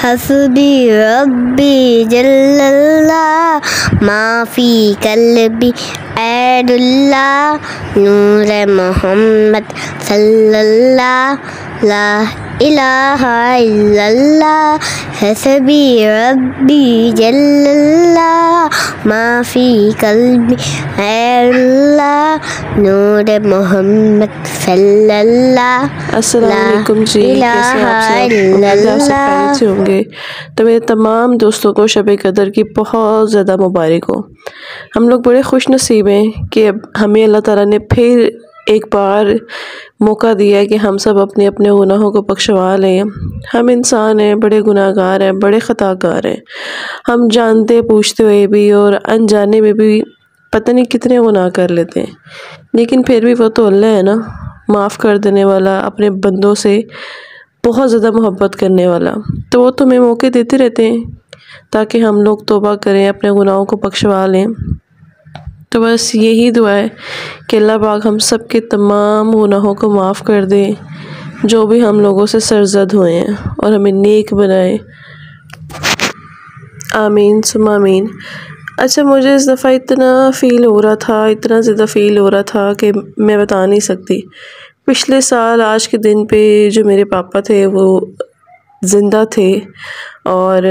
हस्बी रब्बी जल्लल्लाह माफ़ी कल्बी ऐदुल्लाह नूर मोहम्मद सल्लल्लाह ला इलाहा इल्लल्लाह हस्बी रब्बी जल्लल्लाह माफ़ी कल्बी ऐदुल्लाह नूर मोहम्मद सल्लल्लाह अस्सलाम वालेकुम जी, कैसे आप सब खैरियत से होंगे। तो मेरे तमाम दोस्तों को शब कदर की बहुत ज़्यादा मुबारक हो। हम लोग बड़े खुश नसीब हैं कि अब हमें अल्लाह ताला ने फिर एक बार मौका दिया है कि हम सब अपने अपने गुनाहों को बख्शवा लें। हम इंसान हैं, बड़े गुनाहगार हैं, बड़े ख़ताकार हैं। हम जानते पूछते हुए भी और अनजाने में भी पता नहीं कितने गुनाह कर लेते हैं, लेकिन फिर भी वो तो अल्लाह है ना, माफ़ कर देने वाला, अपने बंदों से बहुत ज़्यादा मोहब्बत करने वाला। तो वो तो हमें मौके देते रहते हैं ताकि हम लोग तौबा करें, अपने गुनाहों को बख्शवा लें। तो बस यही दुआ है कि अल्लाह पाक हम सब के तमाम गुनाहों को माफ़ कर दे, जो भी हम लोगों से सरज़द हुए हैं, और हमें नेक बनाए। आमीन सुम्मा आमीन। अच्छा, मुझे इस दफ़ा इतना फ़ील हो रहा था, इतना ज़्यादा फ़ील हो रहा था कि मैं बता नहीं सकती। पिछले साल आज के दिन पे जो मेरे पापा थे वो ज़िंदा थे, और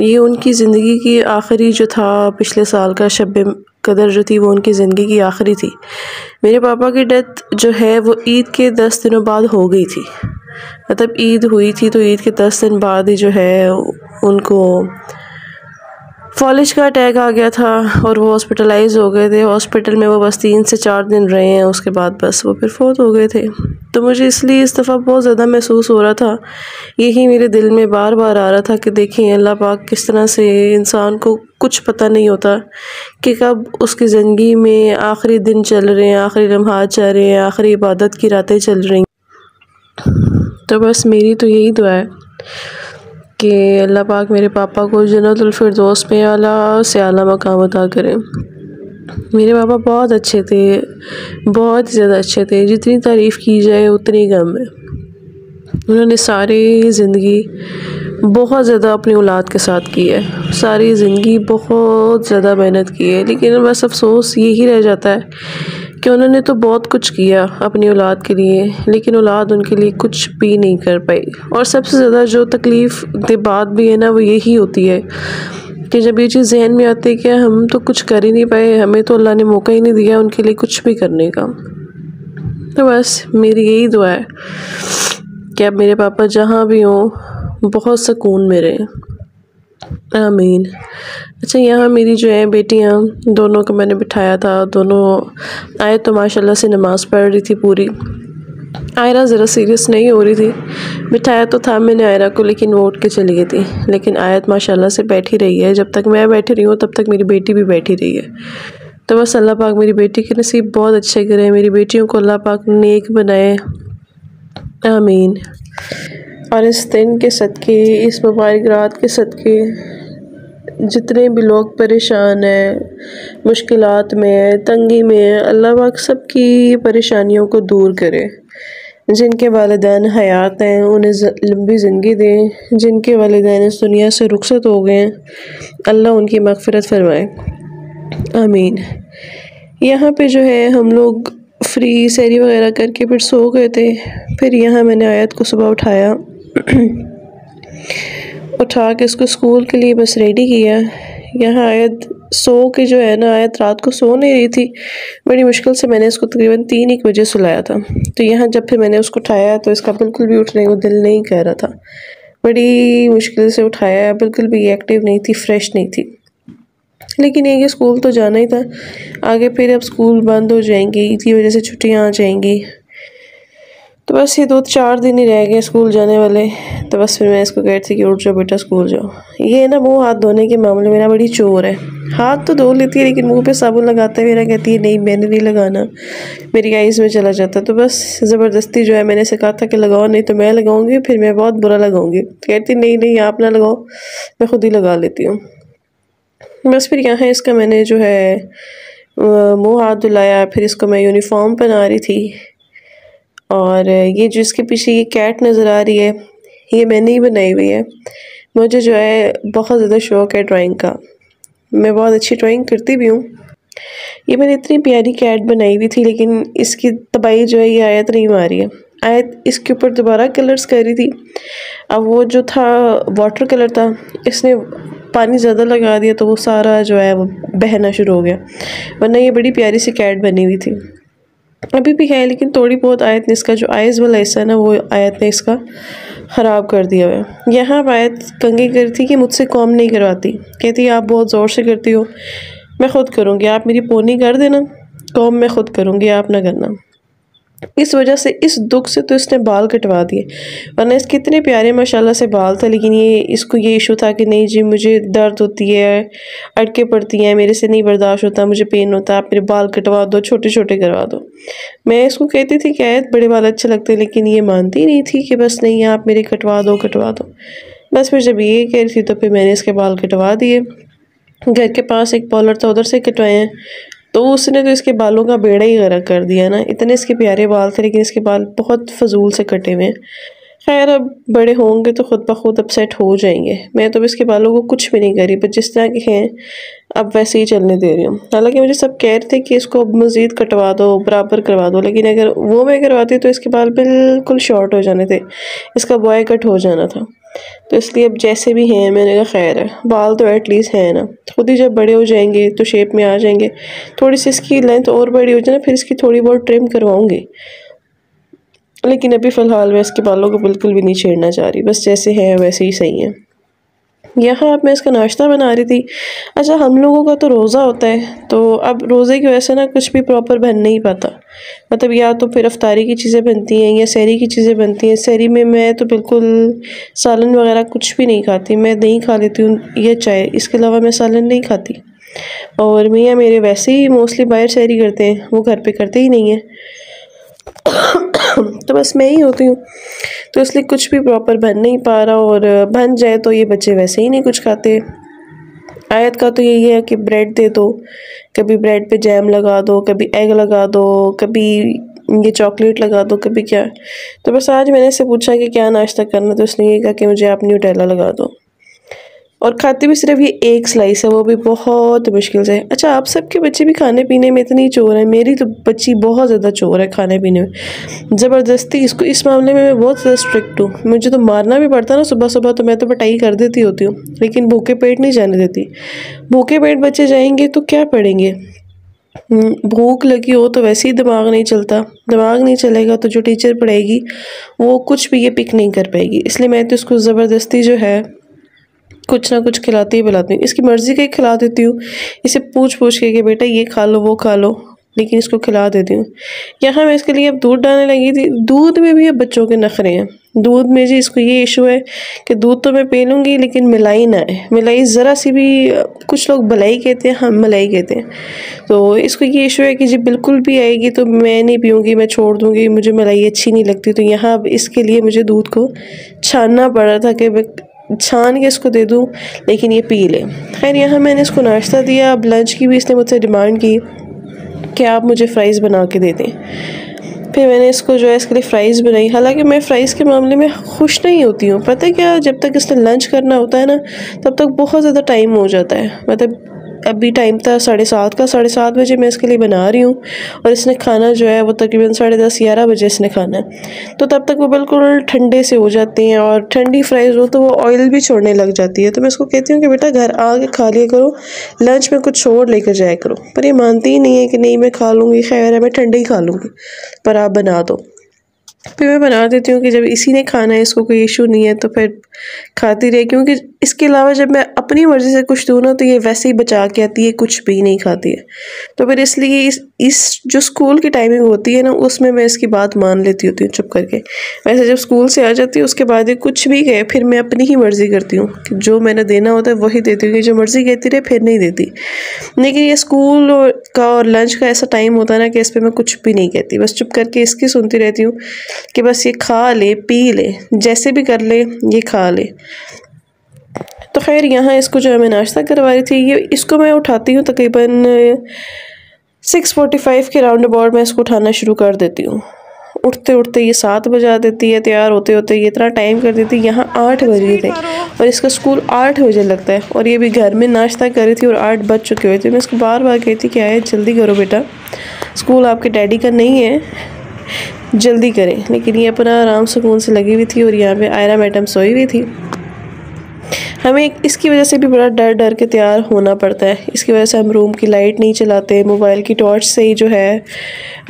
ये उनकी ज़िंदगी की आखिरी जो था पिछले साल का शब कदर जो थी वो उनकी ज़िंदगी की आखिरी थी। मेरे पापा की डेथ जो है वो ईद के 10 दिनों बाद हो गई थी। मतलब ईद हुई थी तो ईद के 10 दिन बाद ही जो है उनको फॉलिज का अटैक आ गया था और वो हॉस्पिटलाइज हो गए थे। हॉस्पिटल में वो बस 3 से 4 दिन रहे हैं, उसके बाद बस वो फिर फौत हो गए थे। तो मुझे इसलिए इस दफ़ा बहुत ज़्यादा महसूस हो रहा था, यही मेरे दिल में बार बार आ रहा था कि देखें अल्लाह पाक किस तरह से इंसान को कुछ पता नहीं होता कि कब उसकी ज़िंदगी में आखिरी दिन चल रहे हैं, आखिरी लम्हात चल रहे हैं, आखिरी इबादत की रातें चल रही। तो बस मेरी तो यही दुआ है कि अल्लाह पाक मेरे पापा को जन्नतुल फिरदौस में आला से आला मकाम अता करें। मेरे पापा बहुत अच्छे थे, बहुत ज़्यादा अच्छे थे, जितनी तारीफ़ की जाए उतनी कम है। उन्होंने सारी ज़िंदगी बहुत ज़्यादा अपनी औलाद के साथ की है, सारी ज़िंदगी बहुत ज़्यादा मेहनत की है, लेकिन बस अफसोस यही रह जाता है कि उन्होंने तो बहुत कुछ किया अपनी औलाद के लिए, लेकिन औलाद उनके लिए कुछ भी नहीं कर पाई। और सबसे ज़्यादा जो तकलीफ़ दे बात भी है ना, वो यही होती है कि जब ये चीज़ जहन में आती है कि हम तो कुछ कर ही नहीं पाए, हमें तो अल्लाह ने मौका ही नहीं दिया उनके लिए कुछ भी करने का। तो बस मेरी यही दुआ है कि अब मेरे पापा जहाँ भी हों बहुत सुकून में रहें। आमीन। अच्छा, यहाँ मेरी जो है बेटियाँ दोनों को मैंने बिठाया था, दोनों आए तो माशाल्लाह से नमाज़ पढ़ रही थी पूरी। आयरा ज़रा सीरियस नहीं हो रही थी, बिठाया तो था मैंने आयरा को, लेकिन वो उठ के चली गई थी। लेकिन आयत माशाल्लाह से बैठी रही है, जब तक मैं बैठी रही हूँ तब तक मेरी बेटी भी बैठी रही है। तो बस अल्लाह पाक मेरी बेटी के नसीब बहुत अच्छे करे, मेरी बेटियों को अल्लाह पाक नेक बनाए। आमीन। और इस दिन के सदक़े, इस मुबारक रात के सदक़े जितने भी लोग परेशान हैं, मुश्किलात में हैं, तंगी में हैं, अल्लाह पाक सबकी परेशानियों को दूर करे। जिनके वालिदैन हयात हैं उन्हें लंबी ज़िंदगी दें, जिनके वालिदैन इस दुनिया से रुखसत हो गए हैं अल्लाह उनकी मग़फ़िरत फरमाए। आमीन। यहाँ पे जो है हम लोग फ्री सैरी वगैरह करके फिर सो गए थे। फिर यहाँ मैंने आयत को सुबह उठाया उठा के इसको स्कूल के लिए बस रेडी किया। यहाँ आयत सो के जो है ना, आयत रात को सो नहीं रही थी, बड़ी मुश्किल से मैंने इसको तकरीबन 3-1 बजे सुलाया था। तो यहाँ जब फिर मैंने उसको उठाया तो इसका बिल्कुल भी उठने को दिल नहीं कर रहा था, बड़ी मुश्किल से उठाया, बिल्कुल भी एक्टिव नहीं थी, फ्रेश नहीं थी। लेकिन ये कि स्कूल तो जाना ही था, आगे फिर अब स्कूल बंद हो जाएंगी, ईद की वजह से छुट्टियाँ आ जाएंगी। तो बस ये 2-4 दिन ही रह गए स्कूल जाने वाले। तो बस फिर मैं इसको कहती थी कि उठ जाओ बेटा स्कूल जाओ। ये ना मुँह हाथ धोने के मामले में ना बड़ी चोर है, हाथ तो धो लेती है लेकिन मुंह पे साबुन लगाते हुए ना कहती है नहीं मैंने नहीं लगाना, मेरी आइज़ में चला जाता। तो बस ज़बरदस्ती जो है मैंने इसे कहा था कि लगाओ, नहीं तो मैं लगाऊंगी, फिर मैं बहुत बुरा लगाऊंगी। कहती नहीं नहीं आप ना लगाओ, मैं खुद ही लगा लेती हूँ। बस फिर यहाँ इसका मैंने जो है मुँह हाथ धुलाया, फिर इसको मैं यूनिफॉर्म पहना रही थी। और ये जो इसके पीछे ये कैट नज़र आ रही है ये मैंने ही बनाई हुई है। मुझे जो है बहुत ज़्यादा शौक़ है ड्राइंग का, मैं बहुत अच्छी ड्राइंग करती भी हूँ। ये मैंने इतनी प्यारी कैट बनाई हुई थी, लेकिन इसकी तबाही जो है ये आयत नहीं मारी है। आयत इसके ऊपर दोबारा कलर्स कर रही थी। अब वो जो था वाटर कलर था, इसने पानी ज़्यादा लगा दिया तो वो सारा जो है वो बहना शुरू हो गया, वरना ये बड़ी प्यारी सी कैट बनी हुई थी। अभी भी है, लेकिन थोड़ी बहुत आयत ने इसका जो आइज़ वाला हिस्सा है ना, वो आयत ने इसका ख़राब कर दिया हुआ है। यहाँ आयत कंगी करती कि मुझसे कॉम नहीं करवाती, कहती आप बहुत ज़ोर से करती हो, मैं ख़ुद करूँगी, आप मेरी पोनी कर देना, कॉम मैं ख़ुद करूँगी, आप ना करना। इस वजह से, इस दुख से तो इसने बाल कटवा दिए, वरना इसके इतने प्यारे माशाल्लाह से बाल थे। लेकिन इसको ये इशू था कि नहीं जी मुझे दर्द होती है, अटके पड़ती हैं, मेरे से नहीं बर्दाश्त होता, मुझे पेन होता है, आप मेरे बाल कटवा दो, छोटे छोटे करवा दो। मैं इसको कहती थी कि आयत बड़े बाल अच्छे लगते हैं, लेकिन ये मानती नहीं थी कि बस नहीं आप मेरे कटवा दो कटवा दो। बस फिर जब ये कह रही थी तो फिर मैंने इसके बाल कटवा दिए। घर के पास एक पार्लर था, उधर से कटवाए हैं, तो उसने तो इसके बालों का बेड़ा ही गर्क कर दिया ना। इतने इसके प्यारे बाल थे, लेकिन इसके बाल बहुत फजूल से कटे हुए हैं। खैर अब बड़े होंगे तो ख़ुद ब खुद अपसेट हो जाएंगे। मैं तो इसके बालों को कुछ भी नहीं करी, पर जिस तरह के हैं अब वैसे ही चलने दे रही हूँ। हालांकि मुझे सब कह रहे थे कि इसको मज़ीद कटवा दो, बराबर करवा दो, लेकिन अगर वो मैं करवाती तो इसके बाल बिल्कुल शॉर्ट हो जाने थे, इसका बॉय कट हो जाना था। तो इसलिए अब जैसे भी हैं मैंने कहा खैर है, बाल तो एटलीस्ट हैं ना, खुद ही जब बड़े हो जाएंगे तो शेप में आ जाएंगे। थोड़ी सी इसकी लेंथ और बड़ी हो जाए ना, फिर इसकी थोड़ी बहुत ट्रिम करवाऊंगी, लेकिन अभी फ़िलहाल मैं इसके बालों को बिल्कुल भी नहीं छेड़ना चाह रही, बस जैसे हैं वैसे ही सही है। यहाँ अब मैं इसका नाश्ता बना रही थी। अच्छा, हम लोगों का तो रोज़ा होता है, तो अब रोज़े की वजह से ना कुछ भी प्रॉपर बन नहीं पाता, मतलब या तो फिर अफ्तारी की चीज़ें बनती हैं या सहरी की चीज़ें बनती हैं। सहरी में मैं तो बिल्कुल सालन वगैरह कुछ भी नहीं खाती, मैं दही खा लेती हूँ या चाय, इसके अलावा मैं सालन नहीं खाती। और मियाँ मेरे वैसे ही मोस्टली बाहर सहरी करते हैं, वो घर पे करते ही नहीं हैं। तो बस मैं ही होती हूँ, तो इसलिए कुछ भी प्रॉपर बन नहीं पा रहा, और बन जाए तो ये बच्चे वैसे ही नहीं कुछ खाते। आयत का तो यही है कि ब्रेड दे दो, कभी ब्रेड पे जैम लगा दो, कभी एग लगा दो, कभी ये चॉकलेट लगा दो, कभी क्या। तो बस आज मैंने इससे पूछा कि क्या नाश्ता करना, तो उसने ये कहा कि मुझे आप न्यूटेला लगा दो, और खाती भी सिर्फ ये एक स्लाइस है, वो भी बहुत मुश्किल से। अच्छा, आप सबके बच्चे भी खाने पीने में इतनी चोर है, मेरी तो बच्ची बहुत ज़्यादा चोर है खाने पीने में, ज़बरदस्ती। इसको इस मामले में मैं बहुत ज़्यादा स्ट्रिक्ट हूँ, मुझे तो मारना भी पड़ता ना सुबह सुबह, तो मैं तो पिटाई कर देती होती हूँ, लेकिन भूखे पेट नहीं जाने देती। भूखे पेट बच्चे जाएंगे तो क्या पढ़ेंगे, भूख लगी हो तो वैसे ही दिमाग नहीं चलता, दिमाग नहीं चलेगा तो जो टीचर पढ़ाएगी वो कुछ भी ये पिक नहीं कर पाएगी। इसलिए मैं तो इसको ज़बरदस्ती जो है कुछ ना कुछ खिलाती ही पिलाती हूँ, इसकी मर्ज़ी का ही खिला देती हूँ, इसे पूछ पूछ के कि बेटा ये खा लो वो खा लो, लेकिन इसको खिला देती हूँ। यहाँ मैं इसके लिए अब दूध डालने लगी थी। दूध में भी अब बच्चों के नखरे हैं। दूध में जी इसको ये इशू है कि दूध तो मैं पी लूँगी लेकिन मिलाई ना है, मिलाई ज़रा सी भी, कुछ लोग मलाई कहते हैं, हम मलाई कहते हैं, तो इसको ये इशू है कि जी बिल्कुल भी आएगी तो मैं नहीं पीऊँगी, मैं छोड़ दूँगी, मुझे मलाई अच्छी नहीं लगती। तो यहाँ अब इसके लिए मुझे दूध को छानना पड़ रहा था कि मैं छान के इसको दे दूँ, लेकिन ये पी ले। खैर यहाँ मैंने इसको नाश्ता दिया। अब लंच की भी इसने मुझसे डिमांड की कि आप मुझे फ़्राइज़ बना के दे दें। फिर मैंने इसको जो है इसके लिए फ़्राइज़ बनाई। हालांकि मैं फ़्राइज़ के मामले में खुश नहीं होती हूँ, पता है क्या, जब तक इसने लंच करना होता है ना तब तक बहुत ज़्यादा टाइम हो जाता है। मतलब अभी टाइम था 7:30 का, 7:30 बजे मैं इसके लिए बना रही हूँ, और इसने खाना जो है वो तकरीबन 10:30-11 बजे इसने खाना है। तो तब तक वो बिल्कुल ठंडे से हो जाते हैं, और ठंडी फ्राइज़ हो तो वो ऑयल भी छोड़ने लग जाती है। तो मैं इसको कहती हूँ कि बेटा घर आके खा लिया करो, लंच में कुछ और लेकर जाया करो, पर ये मानती ही नहीं है कि नहीं मैं खा लूँगी, खैर है मैं ठंडे ही खा लूँगी, पर आप बना दो। फिर मैं बना देती हूँ कि जब इसी ने खाना है, इसको कोई इशू नहीं है, तो फिर खाती रहे। क्योंकि इसके अलावा जब मैं अपनी मर्ज़ी से कुछ दूँ ना तो ये वैसे ही बचा के आती है, कुछ भी नहीं खाती है। तो फिर इसलिए इस जो स्कूल की टाइमिंग होती है ना उसमें मैं इसकी बात मान लेती होती हूँ चुप करके। वैसे जब स्कूल से आ जाती है उसके बाद ये कुछ भी कहे फिर मैं अपनी ही मर्ज़ी करती हूँ कि जो मैंने देना होता है वही देती हूँ, कि जो मर्ज़ी कहती रहे फिर नहीं देती। लेकिन ये स्कूल का और लंच का ऐसा टाइम होता है ना कि इस पर मैं कुछ भी नहीं कहती, बस चुप करके इसकी सुनती रहती हूँ कि बस ये खा ले पी ले, जैसे भी कर ले ये खा ले। तो खैर यहाँ इसको जो है मैं नाश्ता करवा रही थी। ये इसको मैं उठाती हूँ तकरीबन 6:45 के राउंड अबाउट मैं इसको उठाना शुरू कर देती हूँ। उठते उठते ये 7 बजा देती है, तैयार होते होते ये इतना टाइम कर देती है। यहाँ 8 बजे थे और इसका स्कूल 8 बजे लगता है और ये भी घर में नाश्ता कर रही थी और 8 बज चुके हुए थे। मैं इसको बार बार कहती कि आए जल्दी करो बेटा, स्कूल आपके डैडी का नहीं है, जल्दी करें। लेकिन ये अपना आराम सुकून से लगी हुई थी और यहाँ पे आयरा मैडम सोई हुई थी। हमें इसकी वजह से भी बड़ा डर डर के तैयार होना पड़ता है। इसकी वजह से हम रूम की लाइट नहीं चलाते, मोबाइल की टॉर्च से ही जो है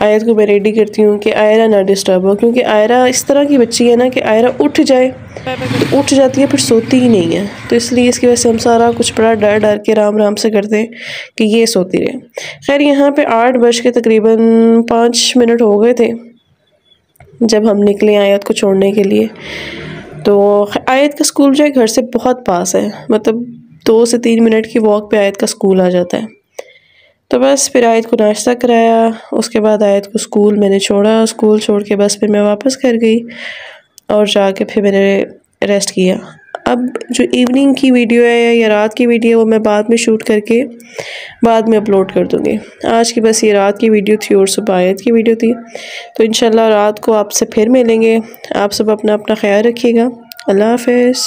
आयत को मैं रेडी करती हूँ कि आयरा ना डिस्टर्ब हो, क्योंकि आयरा इस तरह की बच्ची है ना कि आयरा उठ जाए तो उठ जाती है, फिर सोती ही नहीं है। तो इसलिए इसकी वजह से हम सारा कुछ बड़ा डर डर के राम राम से करते हैं कि ये सोती रहे। खैर यहाँ पे 8 बज के तकरीबन 5 मिनट हो गए थे जब हम निकले आयत को छोड़ने के लिए। तो आयत का स्कूल जो है घर से बहुत पास है, मतलब 2 से 3 मिनट की वॉक पे आयत का स्कूल आ जाता है। तो बस फिर आयत को नाश्ता कराया, उसके बाद आयत को स्कूल मैंने छोड़ा, स्कूल छोड़ के बस फिर मैं वापस घर गई और जाके फिर मैंने रेस्ट किया। अब जो इवनिंग की वीडियो है या रात की वीडियो है वो मैं बाद में शूट करके बाद में अपलोड कर दूँगी। आज की बस ये रात की वीडियो थी और सुबह आयत की वीडियो थी। तो इंशाल्लाह रात को आपसे फिर मिलेंगे। आप सब अपना अपना ख्याल रखिएगा। अल्लाह हाफ़िज़।